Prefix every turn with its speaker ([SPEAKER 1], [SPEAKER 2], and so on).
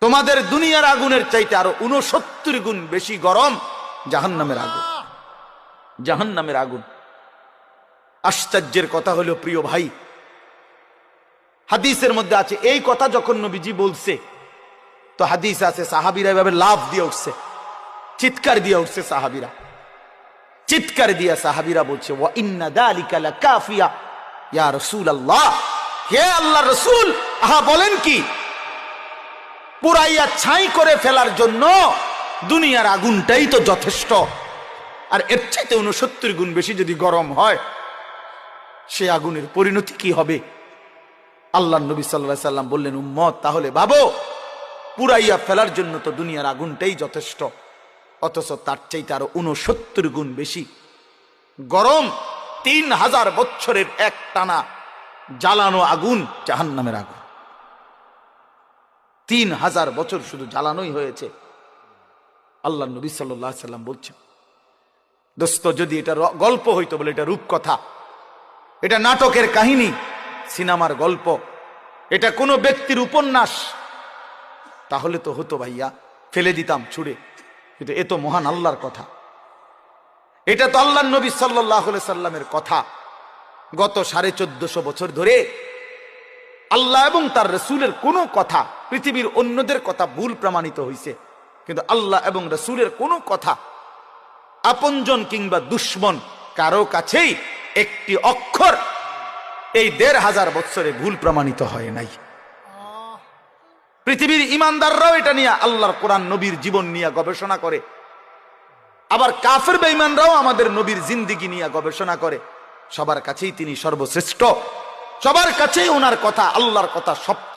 [SPEAKER 1] তোমাদের দুনিয়ার আগুনের চাইতে আরো 69 গুণ বেশি গরম জাহান্নামের আগুন। জাহান্নামের আগুন। আশ্চর্যের কথা হলো প্রিয় ভাই, হাদিসের মধ্যে আছে এই কথা যখন নবীজি বলছে তো হাদিস আছে সাহাবীরা এভাবে লাফ দিয়ে উঠছে, চিৎকার দিয়ে উঠছে সাহাবীরা, চিৎকার দিয়ে সাহাবীরা বলছে ওয়া ইন্না যালিকা লাকাফিয়া ইয়া রাসূলুল্লাহ, হে আল্লাহর রাসূল, আহা বলেন কি, পুরাইয়া ছাই করে ফেলার জন্য দুনিয়ার আগুনটাই তো যথেষ্ট, আর এর চাইতে 69 গুণ বেশি যদি গরম হয় সে আগুনের পরিণতি কি হবে? আল্লাহর নবী সাল্লাল্লাহু আলাইহি সাল্লাম বললেন, উম্মত তাহলে ভাবো, পুরাইয়া ফেলার জন্য তো দুনিয়ার আগুনটাই যথেষ্ট, অথচ তার চাইতে আরো 69 গুণ বেশি গরম 3000 বছরের এক টানা জ্বালানো আগুন জাহান্নামের আগুন। 3000 বছর শুধু জ্বালানোই হয়েছে। আল্লাহর নবী সাল্লাল্লাহু আলাইহি সাল্লাম বলছেন, দোস্ত যদি এটা গল্প হইতো, বলে এটা রূপকথা, এটা নাটকের কাহিনী, সিনেমার গল্প, এটা কোনো ব্যক্তির উপন্যাস, তাহলে তো হতো ভাইয়া, ফেলে দিতাম ছুড়ে, কিন্তু এ তো মহান আল্লাহর কথা, এটা তো আল্লাহর নবী সাল্লাল্লাহু আলাইহি সাল্লামের কথা। গত 1450 বছর ধরে আল্লাহ এবং তার রাসূলের কোনো কথা, পৃথিবীর অন্যদের কথা ভুল প্রমাণিত হয়েছে, কিন্তু আল্লাহ এবং রাসূলের কোনো কথা আপনজন কিংবা দুশ্মন কারো কাছেই একটি অক্ষর এই 1500 বছরে ভুল প্রমাণিত হয় নাই। পৃথিবীর ইমানদাররাও এটা নিয়ে আল্লাহর কোরআন নবীর জীবন নিয়ে গবেষণা করে, আবার কাফের বেঈমানরাও আমাদের নবীর জিন্দেগি নিয়ে গবেষণা করে। সবার কাছেই তিনি সর্বশ্রেষ্ঠ, সবার কাছেই ওনার কথা আল্লাহর কথা সব